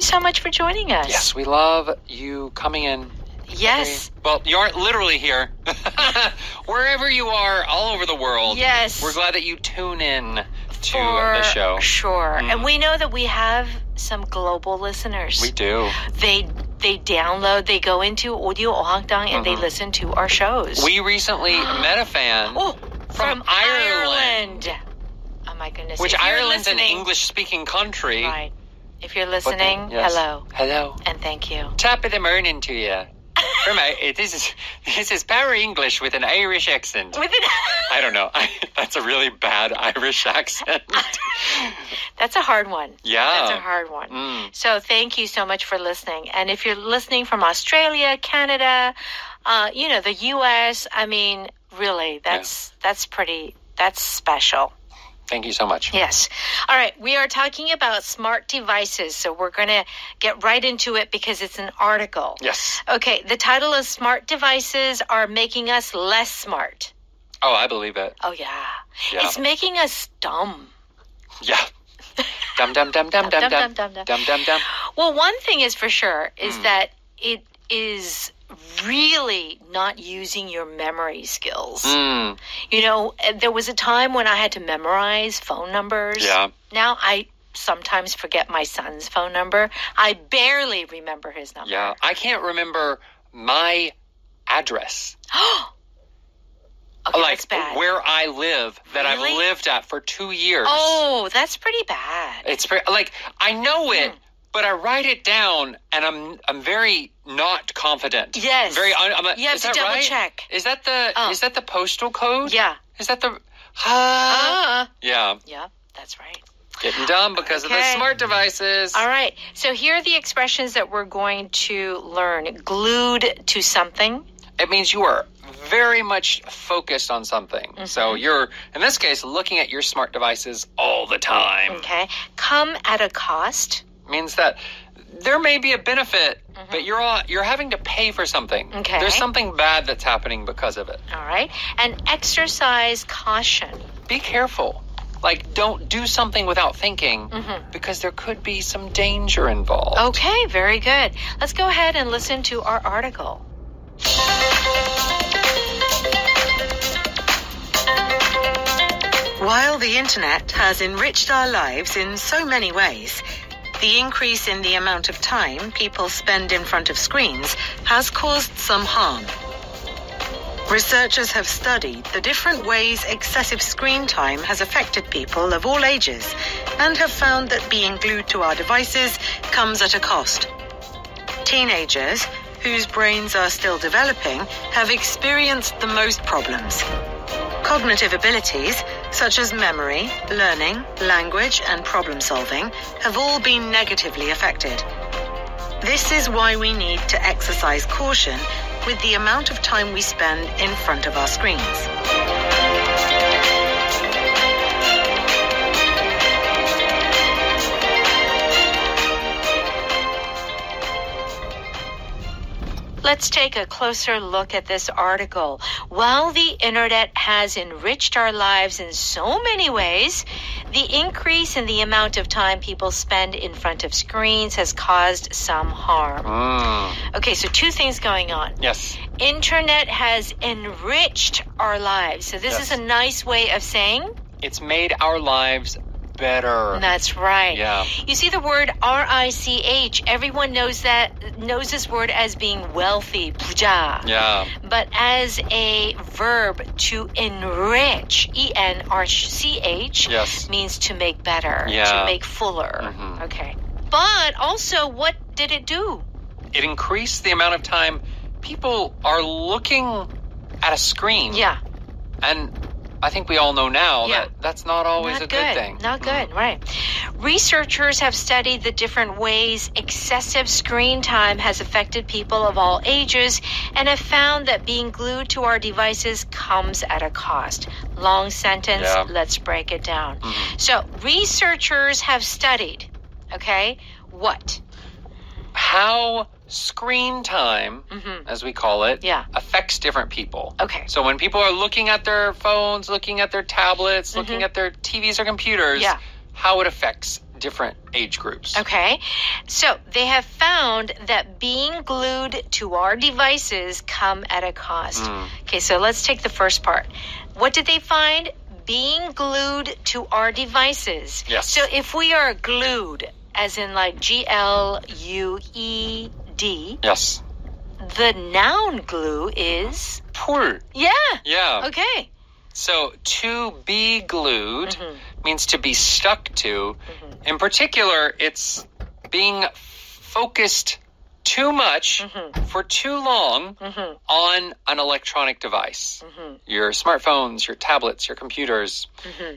so much for joining us. Yes, we love you coming in. Yes. Well, you aren't literally here. Wherever you are, all over the world. Yes. We're glad that you tune in to the show. Sure. And we know that we have some global listeners. We do. They download, they go into Audio Ohangdang and they listen to our shows. We recently met a fan from Ireland. Oh my goodness. Which Ireland's an English-speaking country. Right. If you're listening, hello. Hello. And thank you. Top of the morning to you. This is Power English with an Irish accent. I don't know. That's a really bad Irish accent. That's a hard one. Yeah. That's a hard one. So thank you so much for listening. And if you're listening from Australia, Canada, the U.S., I mean, really, that's special. Thank you so much. Yes. All right. We are talking about smart devices. So we're going to get right into it because it's an article. Yes. Okay. The title is Smart Devices Are Making Us Less Smart. Oh, I believe it. Oh, yeah. It's making us dumb. Yeah. Dumb, dumb, dumb, dumb, dumb, dumb, dumb, dumb, dumb, dumb. Well, one thing is for sure is that it is really not using your memory skills. There was a time when I had to memorize phone numbers. Yeah. Now I sometimes forget my son's phone number. I barely remember his number. Yeah. I can't remember my address. Okay, that's bad. Where I live that I've lived at for 2 years. Oh, that's pretty bad. It's I know it. But I write it down, and I'm very not confident. Yes. Very. You have to double check. Is that the postal code? Yeah. Is that the? Yeah. Yeah, that's right. Getting dumb because of the smart devices. All right. So here are the expressions that we're going to learn. Glued to something. It means you are very much focused on something. So you're, in this case, looking at your smart devices all the time. Okay. Come at a cost. Means that there may be a benefit, but you're having to pay for something. Okay. There's something bad that's happening because of it. All right. And exercise caution. Be careful. Don't do something without thinking because there could be some danger involved. Okay, very good. Let's go ahead and listen to our article. While the internet has enriched our lives in so many ways, the increase in the amount of time people spend in front of screens has caused some harm. Researchers have studied the different ways excessive screen time has affected people of all ages and have found that being glued to our devices comes at a cost. Teenagers, whose brains are still developing, have experienced the most problems. Cognitive abilities, such as memory, learning, language, and problem-solving, have all been negatively affected. This is why we need to exercise caution with the amount of time we spend in front of our screens. Let's take a closer look at this article. While the internet has enriched our lives in so many ways, the increase in the amount of time people spend in front of screens has caused some harm. Okay, so two things going on. Yes. Internet has enriched our lives. So this is a nice way of saying it's made our lives better. That's right. Yeah. You see the word R-I-C-H. Everyone knows this word as being wealthy, 부자. Yeah. But as a verb, to enrich, E-N-R-C-H, means to make better, to make fuller. Okay. But also, what did it do? It increased the amount of time people are looking at a screen. Yeah. And I think we all know now that that's not always a good thing. Not good, right. Researchers have studied the different ways excessive screen time has affected people of all ages and have found that being glued to our devices comes at a cost. Long sentence, let's break it down. So, researchers have studied, what? How screen time, as we call it, affects different people. Okay. So when people are looking at their phones, looking at their tablets, looking at their TVs or computers, how it affects different age groups. Okay. So they have found that being glued to our devices come at a cost. Okay, so let's take the first part. What did they find? Being glued to our devices. Yes. So if we are glued, as in like Glued, Yes. the noun glue is? 풀. Yeah. Yeah. Okay. So to be glued means to be stuck to. In particular, it's being focused too much for too long on an electronic device. Your smartphones, your tablets, your computers.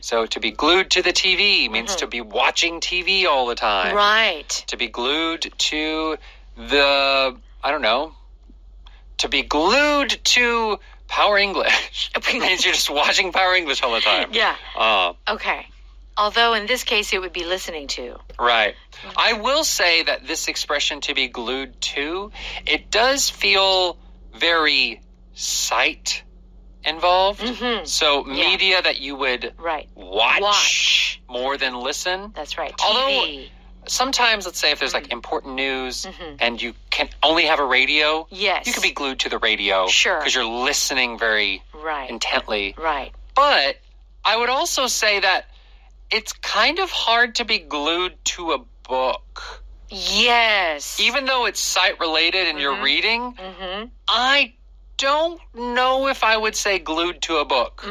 So to be glued to the TV means to be watching TV all the time. Right. To be glued to the, I don't know, to be glued to Power English. It means you're just watching Power English all the time. Yeah. Okay. Although in this case, it would be listening to. Right. I will say that this expression, to be glued to, it does feel very sight involved. So media that you would watch more than listen. That's right. TV. Although sometimes, let's say if there's like important news and you can only have a radio, yes, you could be glued to the radio. Sure. Because you're listening very intently. Right. But I would also say that it's kind of hard to be glued to a book. Yes. Even though it's sight related and you're reading, I don't know if I would say glued to a book,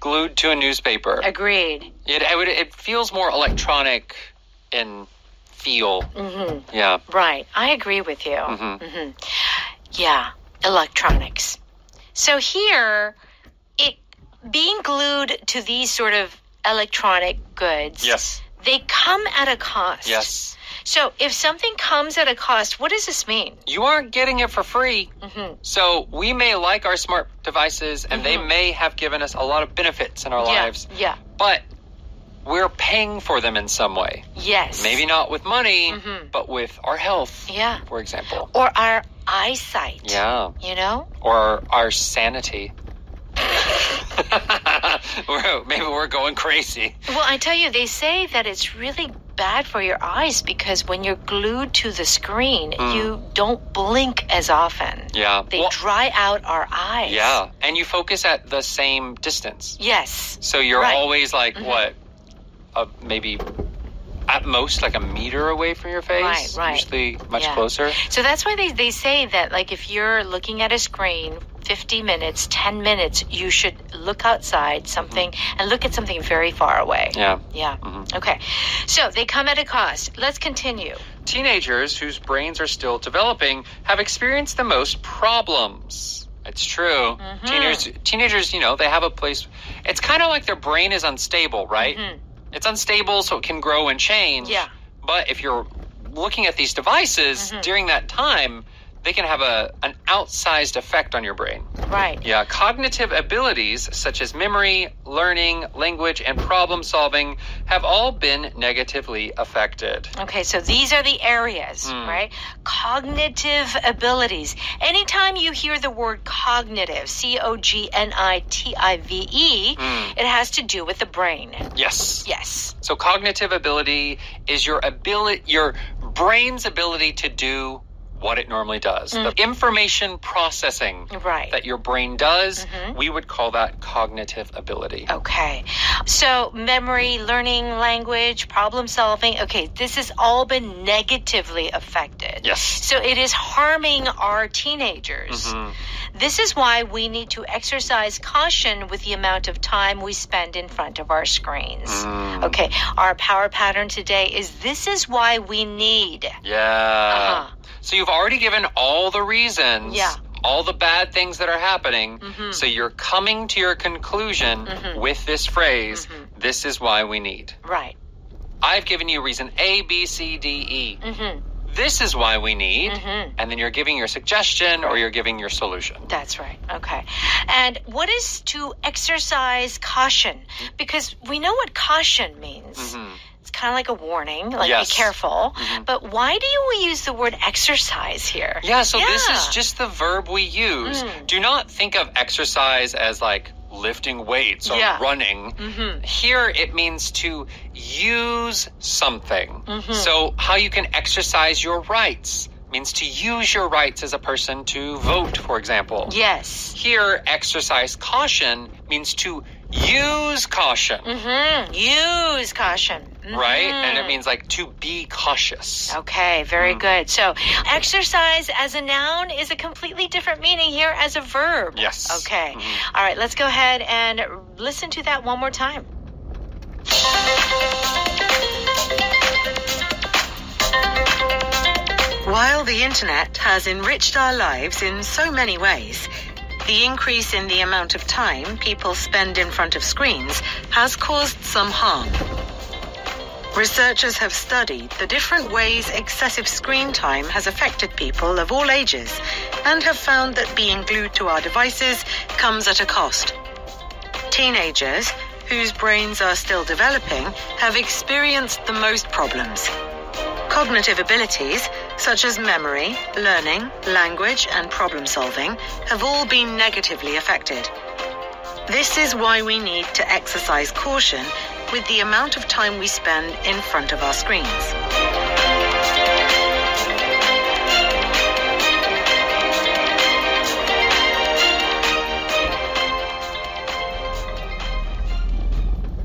glued to a newspaper. Agreed. It feels more electronic in feel. Yeah. Right. I agree with you. Yeah. Electronics. So here, being glued to these sort of electronic goods, yes, they come at a cost. Yes. So if something comes at a cost, what does this mean? You aren't getting it for free. So we may like our smart devices and they may have given us a lot of benefits in our lives. Yeah. But we're paying for them in some way. Yes. Maybe not with money, but with our health. Yeah. For example. Or our eyesight. Yeah. You know? Or our sanity. Maybe we're going crazy. Well, I tell you, they say that it's really bad for your eyes because when you're glued to the screen, you don't blink as often. Yeah. They dry out our eyes. Yeah. And you focus at the same distance. Yes. So you're always like, what? Maybe at most like a meter away from your face. Right. Usually much closer. So that's why they say that, like, if you're looking at a screen 50 minutes, 10 minutes, you should look outside something and look at something very far away. Yeah. Yeah. Okay. So they come at a cost. Let's continue. Teenagers whose brains are still developing have experienced the most problems. It's true. Teenagers, you know, they have a place. It's kind of like their brain is unstable, right? It's unstable, so it can grow and change. Yeah. But if you're looking at these devices during that time, they can have an outsized effect on your brain. Right. Yeah. Cognitive abilities such as memory, learning, language, and problem solving have all been negatively affected. Okay, so these are the areas, right? Cognitive abilities. Anytime you hear the word cognitive, C-O-G-N-I-T-I-V-E, it has to do with the brain. Yes. Yes. So cognitive ability is your brain's ability to do what it normally does. The information processing that your brain does, we would call that cognitive ability. Okay. So memory, learning, language, problem solving, okay, this has all been negatively affected. Yes. So it is harming our teenagers. This is why we need to exercise caution with the amount of time we spend in front of our screens. Okay, our power pattern today is this is why we need. Yeah. So you've already given all the reasons, all the bad things that are happening. So you're coming to your conclusion with this phrase, this is why we need. Right. I've given you reason A, B, C, D, E. This is why we need. And then you're giving your suggestion or you're giving your solution. That's right. Okay. And what is to exercise caution? Because we know what caution means. It's kind of like a warning, like be careful. But why do we use the word exercise here? Yeah, so this is just the verb we use. Do not think of exercise as like lifting weights or running. Here it means to use something. So how you can exercise your rights means to use your rights as a person to vote, for example. Yes. Here, exercise caution means to use caution. Use caution. Right? And it means like to be cautious. Okay, very good. So exercise as a noun is a completely different meaning here as a verb. Yes. Okay. All right, let's go ahead and listen to that one more time. While the internet has enriched our lives in so many ways, the increase in the amount of time people spend in front of screens has caused some harm. Researchers have studied the different ways excessive screen time has affected people of all ages and have found that being glued to our devices comes at a cost. Teenagers, whose brains are still developing, have experienced the most problems. Cognitive abilities, such as memory, learning, language, and problem solving, have all been negatively affected. This is why we need to exercise caution with the amount of time we spend in front of our screens.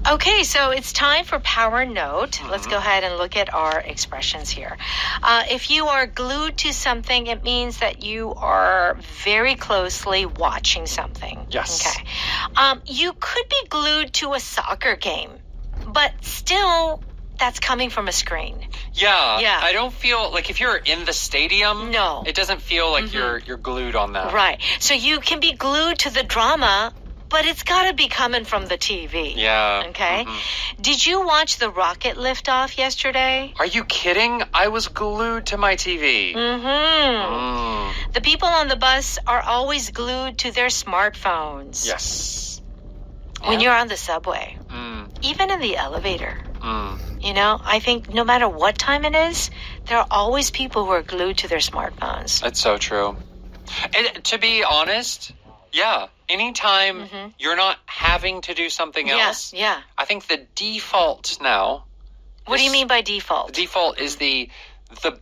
Okay, so it's time for Power Note. Let's go ahead and look at our expressions here. If you are glued to something, it means that you are very closely watching something. Yes. Okay. You could be glued to a soccer game, but still, that's coming from a screen. Yeah. Yeah. I don't feel like if you're in the stadium, No. it doesn't feel like you're glued on that. Right. So you can be glued to the drama, but it's got to be coming from the TV. Yeah. Okay. Did you watch the rocket liftoff yesterday? Are you kidding? I was glued to my TV. The people on the bus are always glued to their smartphones. Yes. When you're on the subway, even in the elevator. You know, I think no matter what time it is, there are always people who are glued to their smartphones. It's so true. And to be honest, yeah, anytime you're not having to do something else, Yeah. I think the default now. What do you mean by default? The default is the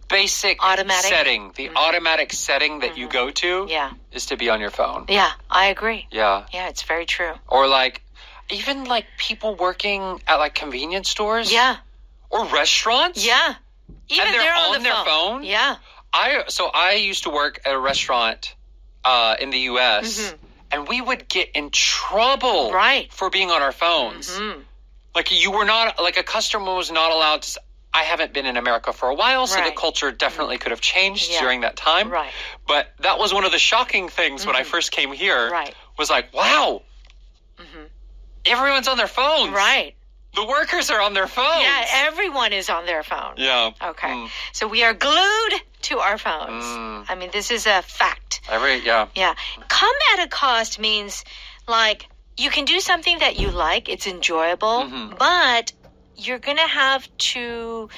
basic Automatic? setting. The automatic setting that you go to is to be on your phone. Yeah, I agree. Yeah. Yeah, it's very true. Or like, even like people working at like convenience stores. Yeah. Or restaurants. Yeah. Even And they're on on their phone? Yeah. I used to work at a restaurant in the U.S., and we would get in trouble for being on our phones. Like you were not, like a customer was not allowed to, I haven't been in America for a while, so the culture definitely could have changed during that time. Right. But that was one of the shocking things when I first came here. Right. Was like, wow, everyone's on their phones. Right. The workers are on their phones. Yeah, everyone is on their phone. Yeah. Okay. So we are glued to our phones. I mean, this is a fact. Yeah. Come at a cost means like you can do something that you like, it's enjoyable, but you're going to have to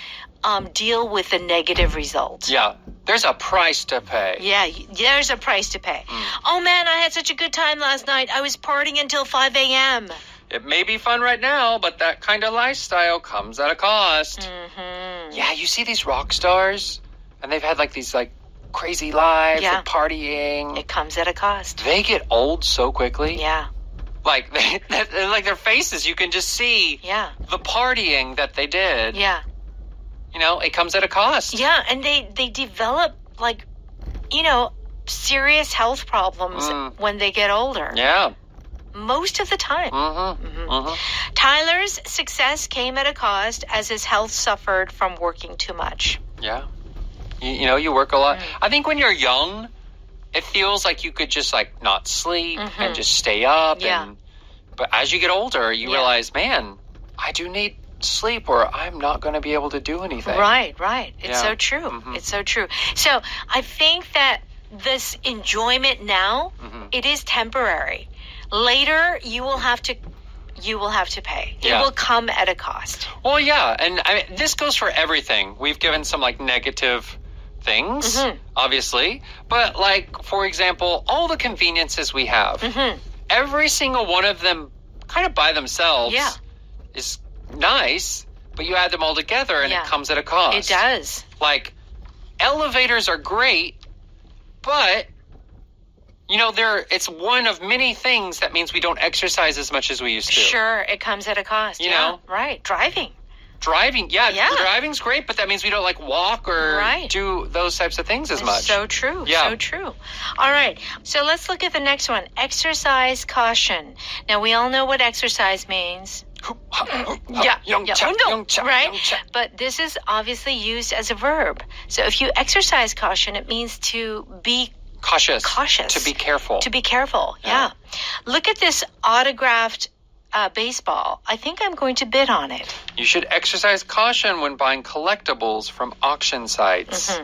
deal with the negative results. Yeah. There's a price to pay. Yeah, there's a price to pay. Oh, man, I had such a good time last night. I was partying until 5 a.m. It may be fun right now, but that kind of lifestyle comes at a cost. Yeah, you see these rock stars, and they've had like these like crazy lives, like partying. It comes at a cost. They get old so quickly. Yeah. Like like their faces, you can just see the partying that they did. Yeah. You know, it comes at a cost. Yeah, and they develop like, you know, serious health problems when they get older. Yeah. Most of the time. Tyler's success came at a cost as his health suffered from working too much. Yeah. You know, you work a lot. I think when you're young, it feels like you could just like not sleep and just stay up. Yeah. But as you get older, you realize, man, I do need sleep or I'm not going to be able to do anything. Right. It's so true. It's so true. So I think that this enjoyment now, it is temporary. Later, you will have to pay. It will come at a cost. Well, yeah, and I mean, this goes for everything. We've given some like negative things, obviously, but like for example, all the conveniences we have. every single one of them kind of by themselves Yeah. is nice, but you add them all together and Yeah. it comes at a cost. It does. Like, elevators are great, but, you know, it's one of many things that means we don't exercise as much as we used to. Sure, it comes at a cost. You yeah. know? Right. Driving. Driving, Yeah. driving's great, but that means we don't, like, walk or Right. do those types of things as much. So true. Yeah. So true. All right. So let's look at the next one. Exercise caution. Now, we all know what exercise means. Yeah. Right? But this is obviously used as a verb. So if you exercise caution, it means to be Cautious. cautious. To be careful. To be careful. Yeah. Look at this autographed baseball. I think I'm going to bid on it. You should exercise caution when buying collectibles from auction sites.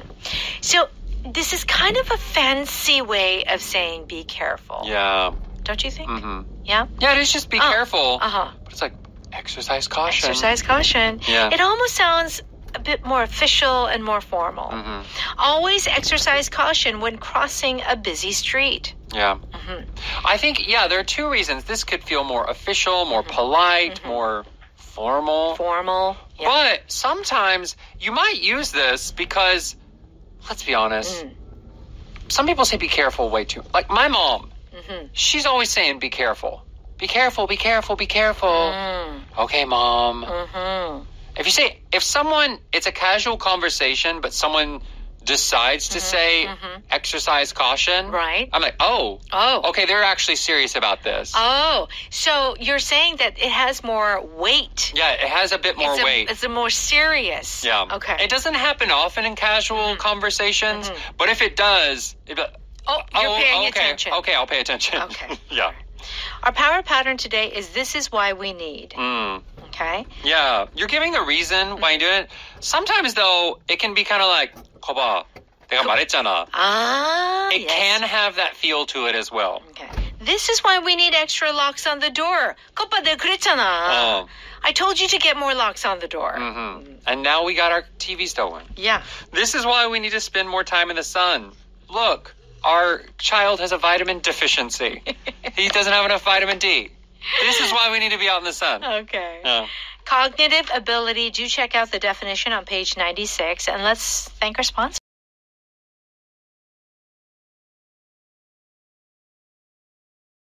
So this is kind of a fancy way of saying be careful. Yeah. Don't you think? Mm-hmm. Yeah? Yeah, it is just be careful. Uh-huh. But it's like, exercise caution. Exercise caution. Yeah. It almost sounds a bit more official and more formal. Mm-hmm. Always exercise caution when crossing a busy street. Yeah. I think, there are two reasons. This could feel more official, more polite, more formal. Formal. Yeah. But sometimes you might use this because, let's be honest, some people say be careful way too. Like my mom, she's always saying be careful. Be careful, be careful, be careful. Okay, Mom. If it's a casual conversation, but someone decides to say exercise caution, Right. I'm like, okay, they're actually serious about this. Oh, so you're saying that it has more weight. Yeah, it has a bit more weight. It's a more serious. Yeah. Okay. It doesn't happen often in casual conversations, but if it does, it'd be like, you're paying attention. Okay, I'll pay attention. Okay. Yeah. Our power pattern today is this is why we need. Okay? Yeah. You're giving a reason why you do it. Sometimes, though, it can be kind of like, 거봐, 내가 말했잖아. It can have that feel to it as well. Okay. This is why we need extra locks on the door. 거봐, 내가 그랬잖아. I told you to get more locks on the door. And now we got our TV stolen. Yeah. This is why we need to spend more time in the sun. Look, our child has a vitamin deficiency. He doesn't have enough vitamin D. This is why we need to be out in the sun. Okay. Yeah. Cognitive ability. Do check out the definition on page 96. And let's thank our sponsor.